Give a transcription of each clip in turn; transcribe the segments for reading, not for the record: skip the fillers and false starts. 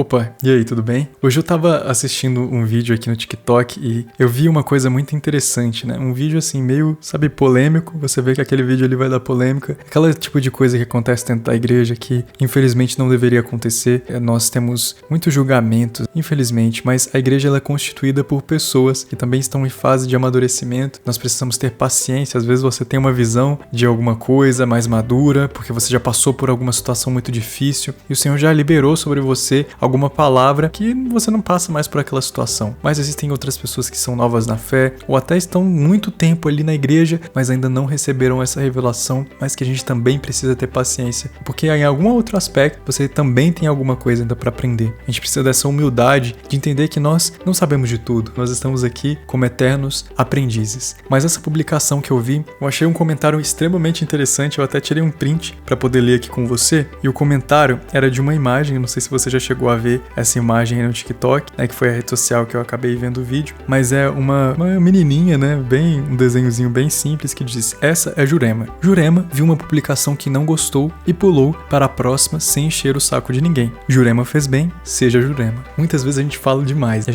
Opa, e aí, tudo bem? Hoje eu tava assistindo um vídeo aqui no TikTok e eu vi uma coisa muito interessante, né? Um vídeo assim, meio, sabe, polêmico. Você vê que aquele vídeo ali vai dar polêmica. Aquela tipo de coisa que acontece dentro da igreja que, infelizmente, não deveria acontecer. Nós temos muitos julgamentos, infelizmente, mas a igreja ela é constituída por pessoas que também estão em fase de amadurecimento. Nós precisamos ter paciência. Às vezes você tem uma visão de alguma coisa mais madura, porque você já passou por alguma situação muito difícil e o Senhor já liberou sobre você alguma palavra que você não passa mais por aquela situação. Mas existem outras pessoas que são novas na fé ou até estão muito tempo ali na igreja, mas ainda não receberam essa revelação, mas que a gente também precisa ter paciência, porque em algum outro aspecto você também tem alguma coisa ainda para aprender. A gente precisa dessa humildade de entender que nós não sabemos de tudo. Nós estamos aqui como eternos aprendizes. Mas essa publicação que eu vi, eu achei um comentário extremamente interessante, eu até tirei um print para poder ler aqui com você, e o comentário era de uma imagem, eu não sei se você já chegou a ver essa imagem aí no TikTok, né, que foi a rede social que eu acabei vendo o vídeo, mas é uma menininha, né, bem, um desenhozinho bem simples que diz: essa é Jurema. Jurema viu uma publicação que não gostou e pulou para a próxima sem encher o saco de ninguém. Jurema fez bem, seja Jurema. Muitas vezes a gente fala demais,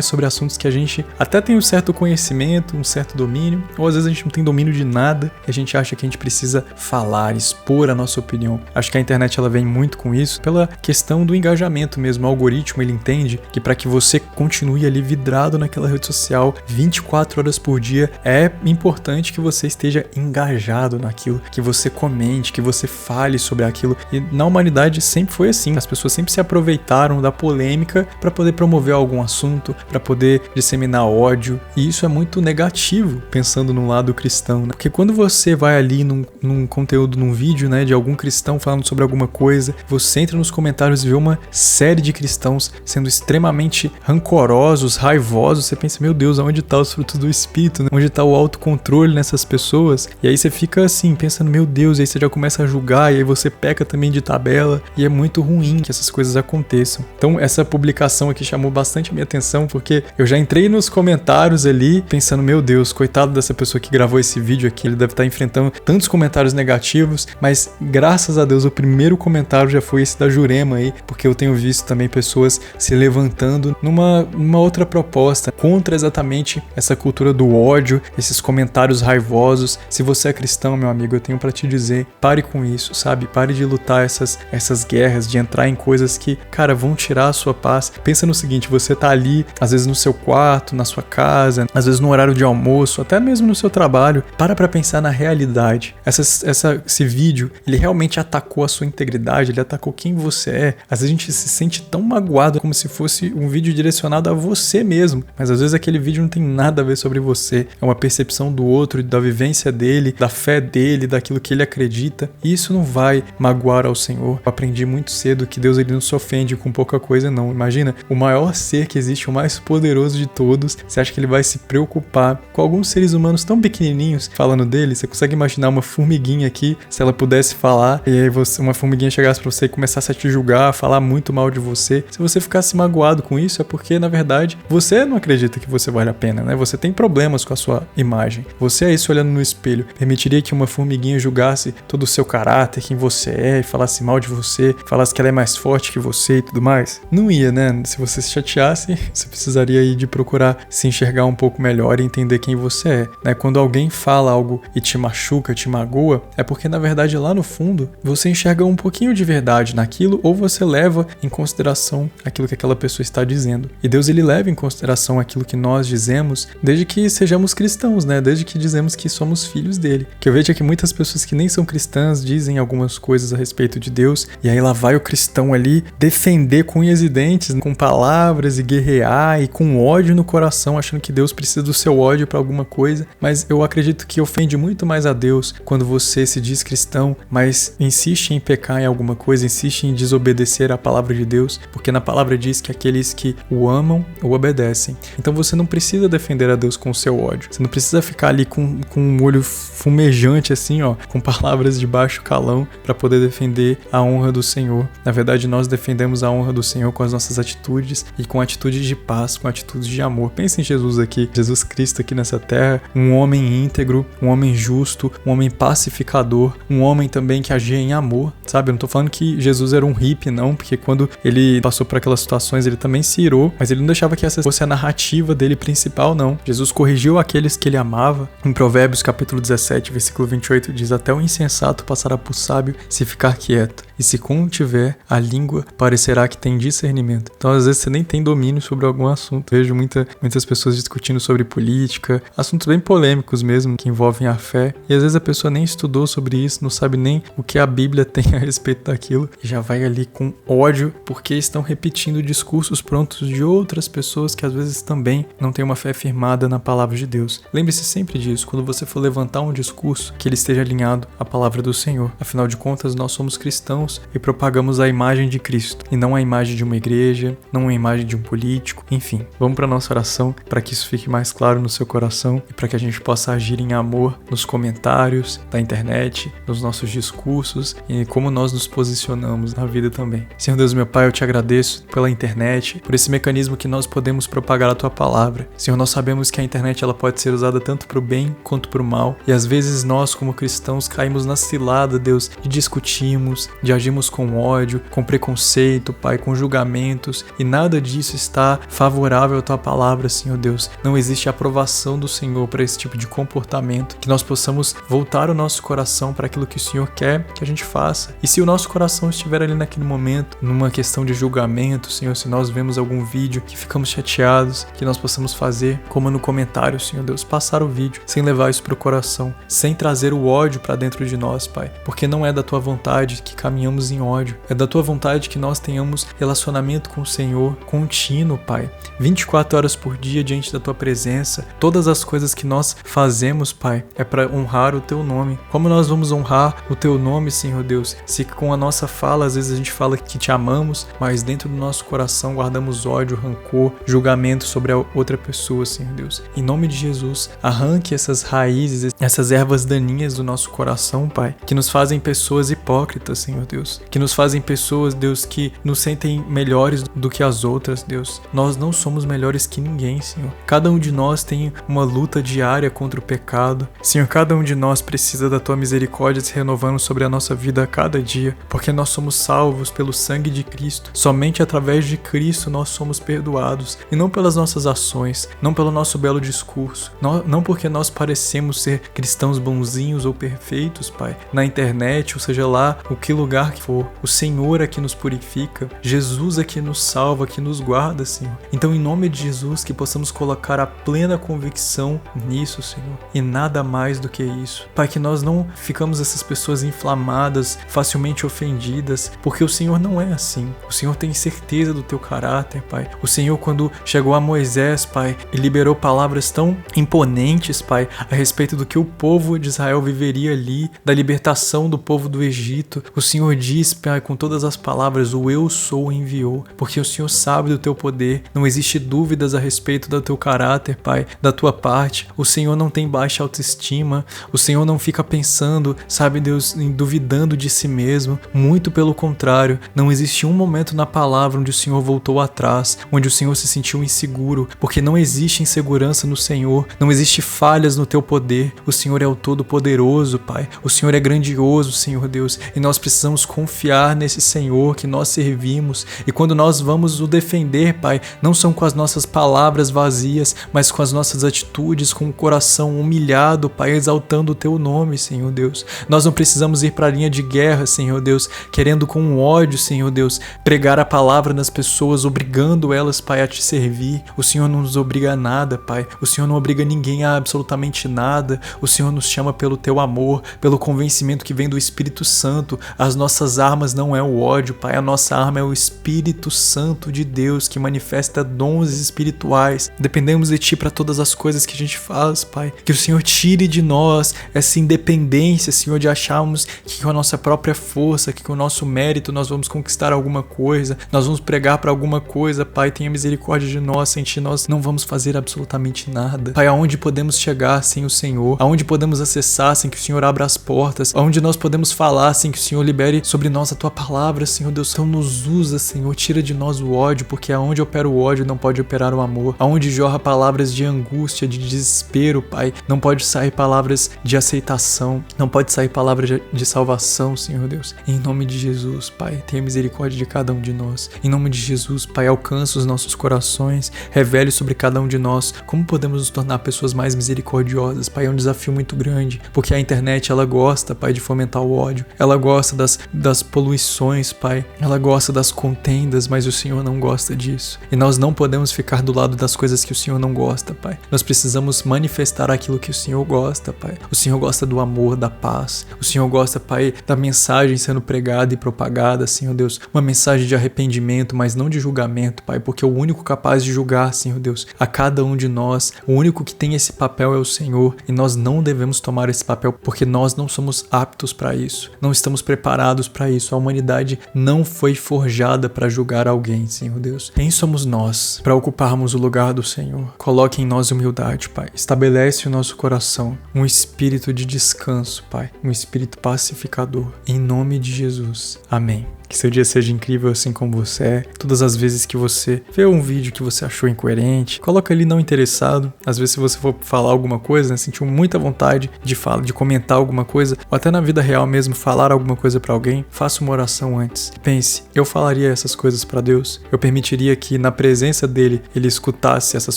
sobre assuntos que a gente até tem um certo conhecimento, um certo domínio, ou às vezes a gente não tem domínio de nada e a gente acha que a gente precisa falar, expor a nossa opinião. Acho que a internet ela vem muito com isso, pela questão do engajamento mesmo. O algoritmo ele entende que para que você continue ali vidrado naquela rede social 24 horas por dia, é importante que você esteja engajado naquilo, que você comente, que você fale sobre aquilo. E na humanidade sempre foi assim, as pessoas sempre se aproveitaram da polêmica para poder promover algum assunto, para poder disseminar ódio, e isso é muito negativo pensando no lado cristão, né? Porque quando você vai ali num conteúdo, num vídeo, né, de algum cristão falando sobre alguma coisa, você entra nos comentários e vê uma série de cristãos sendo extremamente rancorosos, raivosos, você pensa, meu Deus, aonde tá os frutos do Espírito, né? Onde tá o autocontrole nessas pessoas? E aí você fica assim, pensando, meu Deus, e aí você já começa a julgar, e aí você peca também de tabela, e é muito ruim que essas coisas aconteçam. Então essa publicação aqui chamou bastante a minha atenção, porque eu já entrei nos comentários ali, pensando, meu Deus, coitado dessa pessoa que gravou esse vídeo aqui, ele deve estar enfrentando tantos comentários negativos, mas graças a Deus o primeiro comentário já foi esse da Jurema aí, porque eu tenho visto também pessoas se levantando numa outra proposta, contra exatamente essa cultura do ódio, esses comentários raivosos. Se você é cristão, meu amigo, eu tenho pra te dizer, pare com isso, sabe? Pare de lutar essas guerras, de entrar em coisas que, cara, vão tirar a sua paz. Pensa no seguinte, você tá ali, às vezes no seu quarto, na sua casa, às vezes no horário de almoço, até mesmo no seu trabalho. Para pensar na realidade. Esse vídeo, ele realmente atacou a sua integridade, ele atacou quem você é. Às vezes a gente se sente tão magoado como se fosse um vídeo direcionado a você mesmo, mas às vezes aquele vídeo não tem nada a ver sobre você, é uma percepção do outro, da vivência dele, da fé dele, daquilo que ele acredita, e isso não vai magoar ao Senhor. Eu aprendi muito cedo que Deus ele não se ofende com pouca coisa não. Imagina, o maior ser que existe, o mais poderoso de todos, você acha que ele vai se preocupar com alguns seres humanos tão pequenininhos falando dele? Você consegue imaginar uma formiguinha aqui, se ela pudesse falar, e aí uma formiguinha chegasse pra você e começasse a te julgar, a falar muito mal de você? Se você ficasse magoado com isso, é porque, na verdade, você não acredita que você vale a pena, né? Você tem problemas com a sua imagem. Você aí se olhando no espelho, permitiria que uma formiguinha julgasse todo o seu caráter, quem você é, e falasse mal de você, falasse que ela é mais forte que você e tudo mais? Não ia, né? Se você se chateasse, você precisaria aí de procurar se enxergar um pouco melhor e entender quem você é, né? Quando alguém fala algo e te machuca, te magoa, é porque, na verdade, lá no fundo, você enxerga um pouquinho de verdade naquilo, ou você leva em consideração aquilo que aquela pessoa está dizendo. E Deus, ele leva em consideração aquilo que nós dizemos, desde que sejamos cristãos, né? Desde que dizemos que somos filhos dele. Que eu vejo é que muitas pessoas que nem são cristãs dizem algumas coisas a respeito de Deus, e aí lá vai o cristão ali defender com unhas e dentes, com palavras, e guerrear, e com ódio no coração, achando que Deus precisa do seu ódio para alguma coisa. Mas eu acredito que ofende muito mais a Deus quando você se diz cristão, mas insiste em pecar em alguma coisa, insiste em desobedecer à palavra de Deus, porque na palavra diz que aqueles que o amam, o obedecem. Então você não precisa defender a Deus com o seu ódio, você não precisa ficar ali com um olho fumejante assim, ó, com palavras de baixo calão para poder defender a honra do Senhor. Na verdade, nós defendemos a honra do Senhor com as nossas atitudes e com atitudes de paz, com atitudes de amor. Pensa em Jesus aqui, Jesus Cristo aqui nessa terra, um homem íntegro, um homem justo, um homem pacificador, um homem também que agia em amor, sabe? Eu não tô falando que Jesus era um hippie, não, porque quando quando ele passou por aquelas situações, ele também se irou, mas ele não deixava que essa fosse a narrativa dele principal, não. Jesus corrigiu aqueles que ele amava. Em Provérbios capítulo 17, versículo 28, diz: até o insensato passará por sábio se ficar quieto, e se contiver a língua, parecerá que tem discernimento. Então, às vezes, você nem tem domínio sobre algum assunto. Vejo muitas pessoas discutindo sobre política, assuntos bem polêmicos mesmo, que envolvem a fé, e às vezes a pessoa nem estudou sobre isso, não sabe nem o que a Bíblia tem a respeito daquilo, e já vai ali com ódio, porque estão repetindo discursos prontos de outras pessoas que às vezes também não têm uma fé firmada na palavra de Deus. Lembre-se sempre disso, quando você for levantar um discurso, que ele esteja alinhado à palavra do Senhor. Afinal de contas, nós somos cristãos e propagamos a imagem de Cristo, e não a imagem de uma igreja, não a imagem de um político, enfim. Vamos para nossa oração, para que isso fique mais claro no seu coração e para que a gente possa agir em amor nos comentários da internet, nos nossos discursos e como nós nos posicionamos na vida também. Senhor Deus, meu Pai, eu te agradeço pela internet, por esse mecanismo que nós podemos propagar a tua palavra. Senhor, nós sabemos que a internet ela pode ser usada tanto para o bem quanto para o mal, e às vezes nós, como cristãos, caímos na cilada, Deus, de discutirmos, de agirmos com ódio, com preconceito, Pai, com julgamentos, e nada disso está favorável à tua palavra, Senhor Deus. Não existe aprovação do Senhor para esse tipo de comportamento, que nós possamos voltar o nosso coração para aquilo que o Senhor quer que a gente faça. E se o nosso coração estiver ali naquele momento, numa questão de julgamento, Senhor, se nós vemos algum vídeo que ficamos chateados, que nós possamos fazer como no comentário, Senhor Deus, passar o vídeo, sem levar isso para o coração, sem trazer o ódio para dentro de nós, Pai, porque não é da tua vontade que caminhamos em ódio, é da tua vontade que nós tenhamos relacionamento com o Senhor contínuo, Pai, 24 horas por dia diante da tua presença. Todas as coisas que nós fazemos, Pai, é para honrar o teu nome. Como nós vamos honrar o teu nome, Senhor Deus, se com a nossa fala, às vezes a gente fala que te amamos, mas dentro do nosso coração guardamos ódio, rancor, julgamento sobre a outra pessoa, Senhor Deus. Em nome de Jesus, arranque essas raízes, essas ervas daninhas do nosso coração, Pai, que nos fazem pessoas hipócritas, Senhor Deus, que nos fazem pessoas, Deus, que nos sentem melhores do que as outras, Deus. Nós não somos melhores que ninguém, Senhor. Cada um de nós tem uma luta diária contra o pecado. Senhor, cada um de nós precisa da tua misericórdia se renovando sobre a nossa vida a cada dia, porque nós somos salvos pelo sangue de Cristo. Somente através de Cristo nós somos perdoados, e não pelas nossas ações, não pelo nosso belo discurso, não porque nós parecemos ser cristãos bonzinhos ou perfeitos, Pai, na internet, ou seja lá, o que lugar que for. O Senhor é que nos purifica, Jesus é que nos salva, que nos guarda, Senhor. Então, em nome de Jesus, que possamos colocar a plena convicção nisso, Senhor, e nada mais do que isso. Pai, que nós não ficamos essas pessoas inflamadas, facilmente ofendidas, porque o Senhor não é assim. O Senhor tem certeza do teu caráter, Pai. O Senhor, quando chegou a Moisés, Pai, e liberou palavras tão imponentes, Pai, a respeito do que o povo de Israel viveria ali, da libertação do povo do Egito, o Senhor diz, Pai, com todas as palavras, o eu sou enviou, porque o Senhor sabe do teu poder, não existe dúvidas a respeito do teu caráter, Pai, da tua parte. O Senhor não tem baixa autoestima, o Senhor não fica pensando, sabe, Deus, duvidando de si mesmo, muito pelo contrário, não existe um momento na palavra onde o Senhor voltou atrás, onde o Senhor se sentiu inseguro, porque não existe insegurança no Senhor, não existe falhas no teu poder. O Senhor é o Todo-Poderoso, Pai, o Senhor é grandioso, Senhor Deus, e nós precisamos confiar nesse Senhor que nós servimos, e quando nós vamos o defender, Pai, não são com as nossas palavras vazias, mas com as nossas atitudes, com o coração humilhado, Pai, exaltando o teu nome, Senhor Deus. Nós não precisamos ir para a linha de guerra, Senhor Deus, querendo com ódio, Senhor Deus, pregar a palavra nas pessoas, obrigando elas, Pai, a te servir. O Senhor não nos obriga a nada, Pai. O Senhor não obriga ninguém a absolutamente nada. O Senhor nos chama pelo teu amor, pelo convencimento que vem do Espírito Santo. As nossas armas não é o ódio, Pai. A nossa arma é o Espírito Santo de Deus, que manifesta dons espirituais. Dependemos de Ti para todas as coisas que a gente faz, Pai. Que o Senhor tire de nós essa independência, Senhor, de acharmos que com a nossa própria força, que com o nosso mérito nós vamos conquistar alguma coisa, nós vamos pregar para alguma coisa. Pai, tenha misericórdia de nós, sem Ti nós não vamos fazer absolutamente nada. Pai, aonde podemos chegar sem o Senhor? Aonde podemos acessar sem que o Senhor abra as portas? Aonde nós podemos falar sem que o Senhor libere Libere sobre nós a tua palavra, Senhor Deus. Então nos usa, Senhor. Tira de nós o ódio, porque aonde opera o ódio não pode operar o amor. Aonde jorra palavras de angústia, de desespero, Pai, não pode sair palavras de aceitação, não pode sair palavras de salvação, Senhor Deus. Em nome de Jesus, Pai, tenha misericórdia de cada um de nós. Em nome de Jesus, Pai, alcança os nossos corações, revele sobre cada um de nós como podemos nos tornar pessoas mais misericordiosas. Pai, é um desafio muito grande, porque a internet, ela gosta, Pai, de fomentar o ódio, ela gosta das poluições, Pai, ela gosta das contendas, mas o Senhor não gosta disso. E nós não podemos ficar do lado das coisas que o Senhor não gosta, Pai. Nós precisamos manifestar aquilo que o Senhor gosta, Pai. O Senhor gosta do amor, da paz. O Senhor gosta, Pai, da mensagem sendo pregada e propagada, Senhor Deus. Uma mensagem de arrependimento, mas não de julgamento, Pai, porque o único capaz de julgar, Senhor Deus, a cada um de nós, o único que tem esse papel é o Senhor, e nós não devemos tomar esse papel porque nós não somos aptos para isso. Não estamos preparados para isso. A humanidade não foi forjada para julgar alguém, Senhor Deus. Quem somos nós para ocuparmos o lugar do Senhor? Coloque em nós humildade, Pai. Estabelece o nosso coração um espírito de descanso, Pai. Um espírito pacificador. Em nome de Jesus. Amém. Que seu dia seja incrível assim como você é. Todas as vezes que você vê um vídeo que você achou incoerente, coloca ali não interessado. Às vezes se você for falar alguma coisa, né, sentiu muita vontade de comentar alguma coisa, ou até na vida real mesmo falar alguma coisa pra alguém, faça uma oração antes. Pense, eu falaria essas coisas pra Deus? Eu permitiria que na presença dele, ele escutasse essas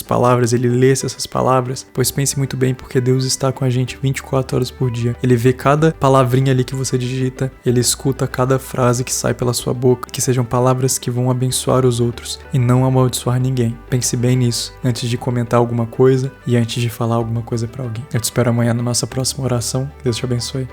palavras, ele lesse essas palavras? Pois pense muito bem, porque Deus está com a gente 24 horas por dia. Ele vê cada palavrinha ali que você digita, ele escuta cada frase que sai pela sua boca, que sejam palavras que vão abençoar os outros e não amaldiçoar ninguém. Pense bem nisso antes de comentar alguma coisa e antes de falar alguma coisa pra alguém. Eu te espero amanhã na nossa próxima oração. Que Deus te abençoe.